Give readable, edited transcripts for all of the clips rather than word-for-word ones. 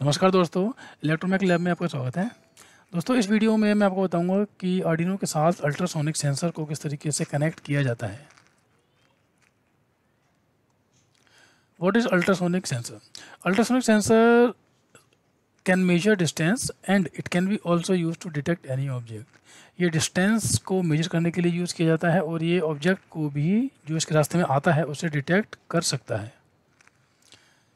नमस्कार दोस्तों, इलेक्ट्रोमैक लैब में आपका स्वागत है। दोस्तों, इस वीडियो में मैं आपको बताऊंगा कि आर्डिनो के साथ अल्ट्रासोनिक सेंसर को किस तरीके से कनेक्ट किया जाता है। What is ultrasonic sensor? Ultrasonic sensor can measure distance and it can be also use to detect any object. ये डिस्टेंस को मेजर करने के लिए यूज़ किया जाता है और ये ऑब्जेक्ट को भी जो इसके रास्ते में आता है उसे डिटेक्ट कर सकता है।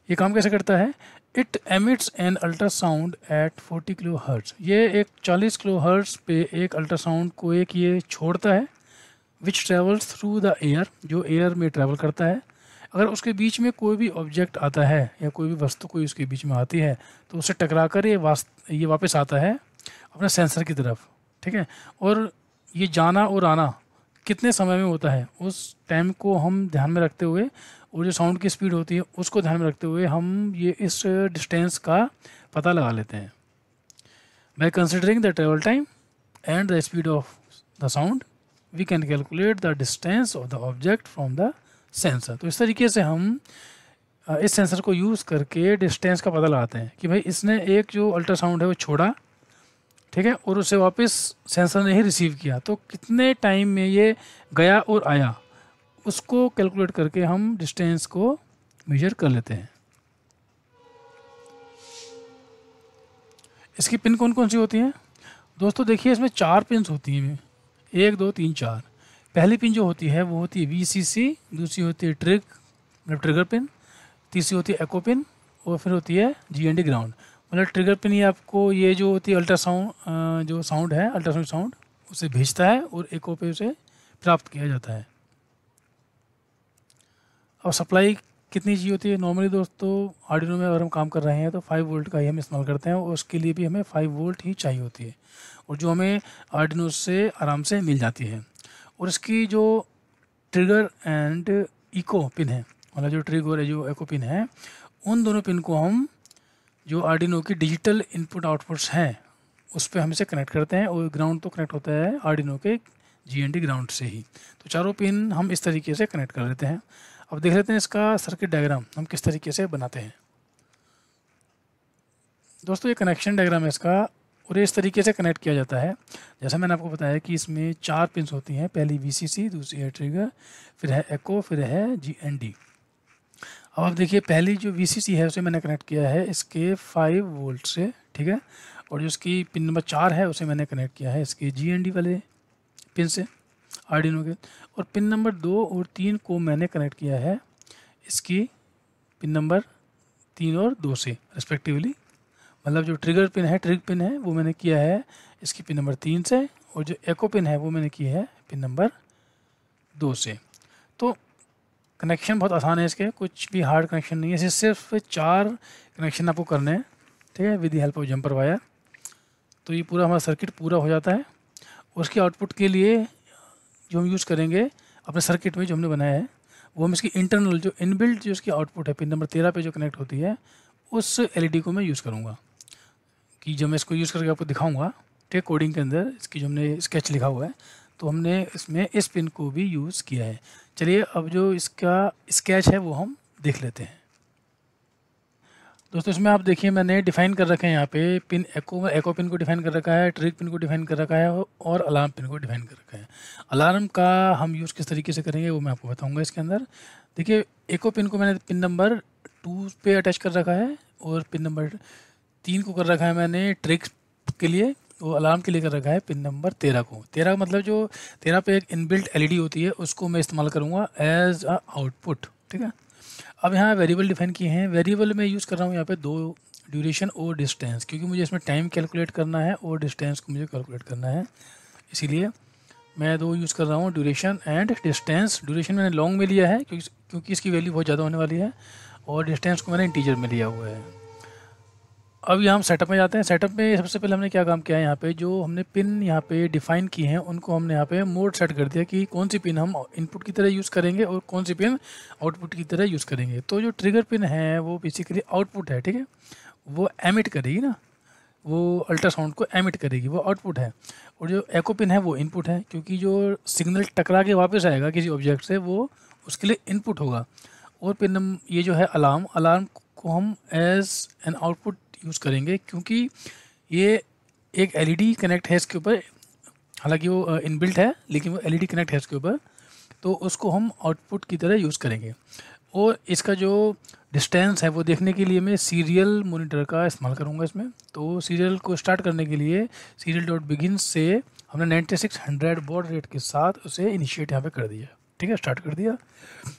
ये काम कैसे करता है? It emits an ultrasound at 40 kilohertz. ये एक 40 किलो हर्ट्ज पे एक अल्ट्रासाउंड को एक ये छोड़ता है, विच ट्रेवल्स थ्रू द एयर, जो एयर में ट्रैवल करता है। अगर उसके बीच में कोई भी ऑब्जेक्ट आता है या कोई भी वस्तु कोई उसके बीच में आती है तो उसे टकरा कर ये वापस आता है अपने सेंसर की तरफ, ठीक है। और ये जाना और आना कितने समय में होता है उस टाइम को हम ध्यान में रखते हुए और जो साउंड की स्पीड होती है उसको ध्यान में रखते हुए हम ये इस डिस्टेंस का पता लगा लेते हैं। By considering the travel time and the speed of the sound we can calculate the distance of the object from the sensor. तो इस तरीके से हम इस सेंसर को यूज़ करके डिस्टेंस का पता लगाते हैं कि भाई इसने एक जो अल्ट्रासाउंड है वो छोड़ा, ठीक है, और उसे वापस सेंसर ने ही रिसीव किया, तो कितने टाइम में ये गया और आया उसको कैलकुलेट करके हम डिस्टेंस को मेजर कर लेते हैं। इसकी पिन कौन कौन सी होती हैं? दोस्तों देखिए, इसमें 4 पिन्स होती हैं, 1 2 3 4। पहली पिन जो होती है वो होती है VCC, दूसरी होती है मतलब ट्रिगर पिन, तीसरी होती है एको पिन और फिर होती है GND ग्राउंड। मतलब ट्रिगर पिन ये आपको ये जो होती है अल्ट्रासाउंड जो साउंड है अल्ट्रासाउंड साउंड उसे भेजता है और एको पे उसे प्राप्त किया जाता है। अब सप्लाई कितनी चाहिए होती है? नॉर्मली दोस्तों आर्डिनो में अगर हम काम कर रहे हैं तो 5 वोल्ट का ही हम इस्तेमाल करते हैं और उसके लिए भी हमें 5 वोल्ट ही चाहिए होती है और जो हमें आर्डिनो से आराम से मिल जाती है। और इसकी जो ट्रिगर एंड इको पिन है, मतलब जो ट्रिगर और जो एको पिन है, उन दोनों पिन को हम जो आर्डिनो की डिजिटल इनपुट आउटपुट्स हैं उस पर हम इसे कनेक्ट करते हैं और ग्राउंड तो कनेक्ट होता है आर्डिनो के GND ग्राउंड से ही। तो चारों पिन हम इस तरीके से कनेक्ट कर लेते हैं। अब देख लेते हैं इसका सर्किट डायग्राम हम किस तरीके से बनाते हैं। दोस्तों ये कनेक्शन डायग्राम है इसका और इस तरीके से कनेक्ट किया जाता है। जैसा मैंने आपको बताया कि इसमें 4 पिन्स होती हैं, पहली VCC, दूसरी है ट्रिगर, फिर है एको, फिर है GND। अब आप देखिए, पहली जो VCC है उसे मैंने कनेक्ट किया है इसके 5 वोल्ट से, ठीक है, और जो इसकी पिन नंबर 4 है उसे मैंने कनेक्ट किया है इसके GND वाले पिन से आर्डिनो के, और पिन नंबर 2 और 3 को मैंने कनेक्ट किया है इसकी पिन नंबर 3 और 2 से रिस्पेक्टिवली। मतलब जो ट्रिगर पिन है वो मैंने किया है इसकी पिन नंबर 3 से और जो एको पिन है वो मैंने की है पिन नंबर 2 से। तो कनेक्शन बहुत आसान है इसके, कुछ भी हार्ड कनेक्शन नहीं है, इसे सिर्फ 4 कनेक्शन आपको करने हैं, ठीक है, with the help of jumper wire. तो ये पूरा हमारा सर्किट पूरा हो जाता है। उसके आउटपुट के लिए जो हम यूज़ करेंगे अपने सर्किट में जो हमने बनाया है वो हम इसकी इंटरनल जो इनबिल्ट जो इसकी आउटपुट है पिन नंबर 13 पे जो कनेक्ट होती है उस LED को मैं यूज़ करूँगा, कि जब मैं इसको यूज़ करके आपको दिखाऊंगा, ठीक है, कोडिंग के अंदर इसकी जो हमने स्केच लिखा हुआ है तो हमने इसमें इस पिन को भी यूज़ किया है। चलिए अब जो इसका स्केच है वो हम देख लेते हैं। दोस्तों इसमें आप देखिए मैंने डिफ़ाइन कर रखे हैं यहाँ पे पिन एको पिन को डिफ़ाइन कर रखा है, ट्रिग पिन को डिफ़ाइन कर रखा है और अलार्म पिन को डिफ़ाइन कर रखा है। अलार्म का हम यूज़ किस तरीके से करेंगे वो मैं आपको बताऊंगा इसके अंदर। देखिए, एको पिन को मैंने पिन नंबर 2 पे अटैच कर रखा है और पिन नंबर 3 को कर रखा है मैंने ट्रिग के लिए, वो अलार्म के लिए कर रखा है पिन नंबर 13 को। 13 मतलब जो 13 पे एक इनबिल्ट LED होती है उसको मैं इस्तेमाल करूँगा एज अ आउटपुट, ठीक है। अब यहाँ वेरिएबल डिफाइन किए हैं। वेरिएबल में यूज़ कर रहा हूँ यहाँ पे 2 ड्यूरेशन और डिस्टेंस, क्योंकि मुझे इसमें टाइम कैलकुलेट करना है और डिस्टेंस को मुझे कैलकुलेट करना है, इसीलिए मैं 2 यूज़ कर रहा हूँ, ड्यूरेशन एंड डिस्टेंस। ड्यूरेशन मैंने लॉन्ग में लिया है क्योंकि इसकी वैल्यू बहुत ज़्यादा होने वाली है और डिस्टेंस को मैंने इंटीजर में लिया हुआ है। अब यहाँ हम सेटअप में जाते हैं। सेटअप में सबसे पहले हमने क्या काम किया है, यहाँ पे जो हमने पिन यहाँ पे डिफ़ाइन की हैं उनको हमने यहाँ पे मोड सेट कर दिया कि कौन सी पिन हम इनपुट की तरह यूज़ करेंगे और कौन सी पिन आउटपुट की तरह यूज़ करेंगे। तो जो ट्रिगर पिन है वो बेसिकली आउटपुट है, ठीक है, वो एमिट करेगी ना, वो अल्ट्रासाउंड को एमिट करेगी, वो आउटपुट है। और जो एको पिन है वो इनपुट है, क्योंकि जो सिग्नल टकरा के वापस आएगा किसी ऑब्जेक्ट से वो उसके लिए इनपुट होगा। और पिन ये जो है अलार्म को हम एज एन आउटपुट यूज़ करेंगे, क्योंकि ये एक एलईडी कनेक्ट है इसके ऊपर, हालांकि वो इनबिल्ट है लेकिन वो एलईडी कनेक्ट है इसके ऊपर, तो उसको हम आउटपुट की तरह यूज़ करेंगे। और इसका जो डिस्टेंस है वो देखने के लिए मैं सीरियल मॉनिटर का इस्तेमाल करूँगा इसमें। तो सीरियल को स्टार्ट करने के लिए सीरियल डॉट बिगिन से हमने 9600 बॉड रेट के साथ उसे इनिशिएट यहाँ पे कर दिया, ठीक है, स्टार्ट कर दिया।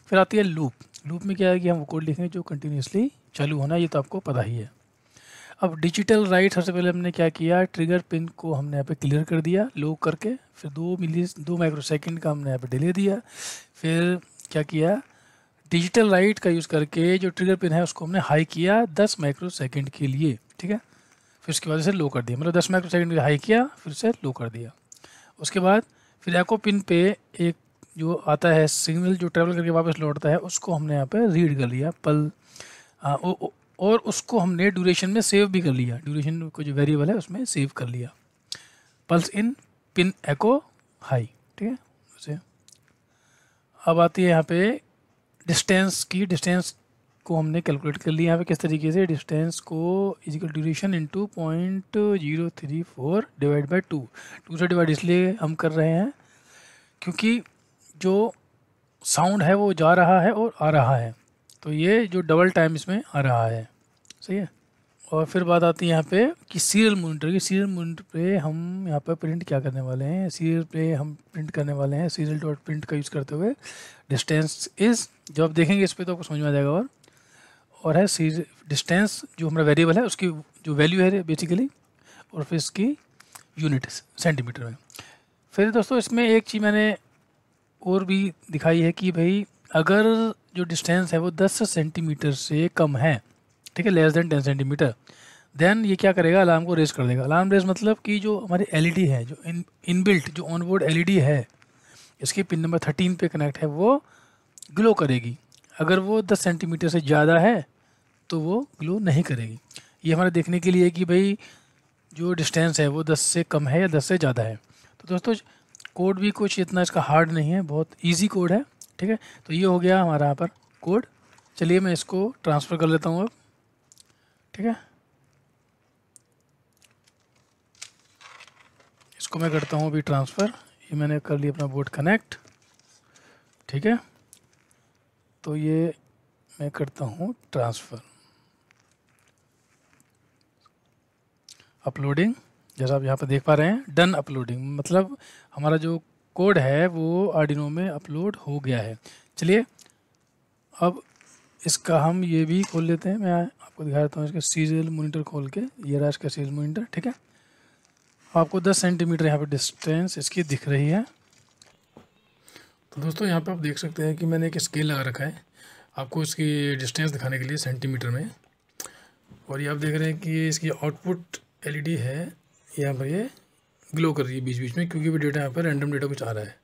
फिर आती है लूप। लूप में क्या है कि हम वो कोड लिखेंगे जो कंटिन्यूसली चालू होना, ये तो आपको पता ही है। अब डिजिटल राइट, सबसे पहले हमने क्या किया, ट्रिगर पिन को हमने यहाँ पे क्लियर कर दिया लो करके, फिर 2 माइक्रोसेकंड का हमने यहाँ पे डिले दिया। फिर क्या किया, डिजिटल राइट का यूज़ करके जो ट्रिगर पिन है उसको हमने हाई किया 10 माइक्रोसेकंड के लिए, ठीक है। फिर उसके बाद इसे लो कर दिया, मतलब 10 माइक्रोसेकंड हाई किया फिर से लो कर दिया। उसके बाद फिर एको पिन पे एक जो आता है सिग्नल जो ट्रेवल करके वापस लौटता है, उसको हमने यहाँ पे रीड कर लिया पल, और उसको हमने ड्यूरेशन में सेव भी कर लिया, ड्यूरेशन को जो वेरिएबल है उसमें सेव कर लिया, पल्स इन पिन एको हाई, ठीक है उसे। अब आती है यहाँ पे डिस्टेंस की, डिस्टेंस को हमने कैलकुलेट कर लिया यहाँ पे किस तरीके से, डिस्टेंस को is equal duration into 0.034 divide by 2 से डिवाइड इसलिए हम कर रहे हैं क्योंकि जो साउंड है वो जा रहा है और आ रहा है, तो ये जो डबल टाइम इसमें आ रहा है, सही है। और फिर बात आती है यहाँ पे कि सीरियल मॉनिटर की, सीरियल मॉनिटर पे हम यहाँ पे प्रिंट क्या करने वाले हैं, सीरियल पे हम प्रिंट करने वाले हैं सीरियल डॉट प्रिंट का यूज़ करते हुए डिस्टेंस इज़, जब आप देखेंगे इस पर तो आपको समझ में आ जाएगा। और है डिस्टेंस जो हमारा वेरिएबल है उसकी जो वैल्यू है बेसिकली, और फिर इसकी यूनिट सेंटीमीटर में। फिर दोस्तों इसमें एक चीज़ मैंने और भी दिखाई है कि भाई अगर जो डिस्टेंस है वो 10 सेंटीमीटर से कम है, ठीक है, लेस देन 10 सेंटीमीटर, देन ये क्या करेगा, अलार्म को रेज कर देगा। अलार्म रेज मतलब कि जो हमारी एलईडी है, जो इनबिल्ट जो ऑनबोर्ड एलईडी है, इसकी पिन नंबर 13 पे कनेक्ट है, वो ग्लो करेगी। अगर वो 10 सेंटीमीटर से ज़्यादा है तो वो ग्लो नहीं करेगी। ये हमारे देखने के लिए कि भाई जो डिस्टेंस है वो 10 से कम है या 10 से ज़्यादा है। तो दोस्तों कोड भी कुछ इतना इसका हार्ड नहीं है, बहुत इजी कोड है, ठीक है। तो ये हो गया हमारा यहाँ पर कोड। चलिए मैं इसको ट्रांसफ़र कर लेता हूँ अब, ठीक है। इसको मैं करता हूँ अभी ट्रांसफ़र। ये मैंने कर लिया अपना बोर्ड कनेक्ट, ठीक है। तो ये मैं करता हूँ ट्रांसफ़र, अपलोडिंग, जैसा आप यहाँ पर देख पा रहे हैं, डन अपलोडिंग, मतलब हमारा जो कोड है वो आर्डिनो में अपलोड हो गया है। चलिए अब इसका हम ये भी खोल लेते हैं, मैं आपको दिखा देता हूँ इसका सीरियल मॉनिटर खोल के। ये रहा इसका सीरियल मॉनिटर, ठीक है। आपको 10 सेंटीमीटर यहाँ पे डिस्टेंस इसकी दिख रही है। तो दोस्तों यहाँ पे आप देख सकते हैं कि मैंने एक स्केल लगा रखा है आपको इसकी डिस्टेंस दिखाने के लिए सेंटीमीटर में, और ये आप देख रहे हैं कि इसकी आउटपुट एलईडी है यहाँ पर, ये ग्लो कर रही है बीच बीच में, क्योंकि वो डेटा यहाँ पर रैंडम डेटा कुछ आ रहा है।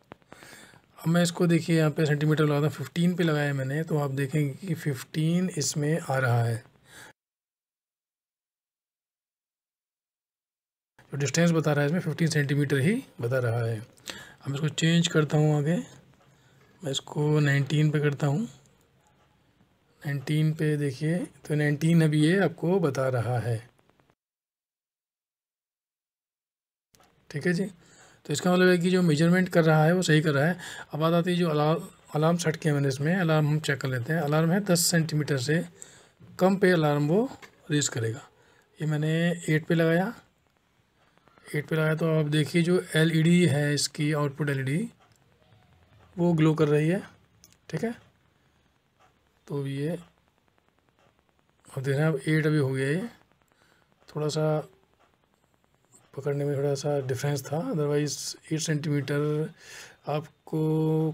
अब मैं इसको देखिए यहाँ पे सेंटीमीटर लगाता हूँ, 15 पे लगाया मैंने, तो आप देखेंगे कि 15 इसमें आ रहा है, जो डिस्टेंस बता रहा है इसमें 15 सेंटीमीटर ही बता रहा है। अब इसको चेंज करता हूँ आगे, मैं इसको 19 पे करता हूँ। 19 पे देखिए तो 19 अभी ये आपको बता रहा है, ठीक है जी। तो इसका मतलब है कि जो मेजरमेंट कर रहा है वो सही कर रहा है। अब बात आती है जो अलार्म सेट किया मैंने इसमें, अलार्म हम चेक कर लेते हैं। अलार्म है 10 सेंटीमीटर से कम पे अलार्म वो रेज करेगा। ये मैंने 8 पे लगाया, 8 पे लगाया तो आप देखिए जो एलईडी है इसकी आउटपुट एलईडी वो ग्लो कर रही है, ठीक है। तो ये अब देख रहे हैं, अब 8 अभी हो गया, ये थोड़ा सा पकड़ने में थोड़ा सा डिफरेंस था, अदरवाइज़ 8 सेंटीमीटर आपको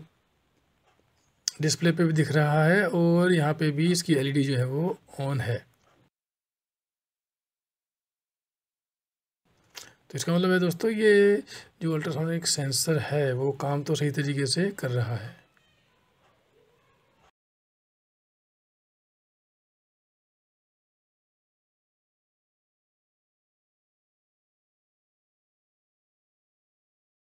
डिस्प्ले पे भी दिख रहा है, और यहाँ पे भी इसकी एलईडी जो है वो ऑन है। तो इसका मतलब है दोस्तों ये जो अल्ट्रासोनिक सेंसर है वो काम तो सही तरीके से कर रहा है।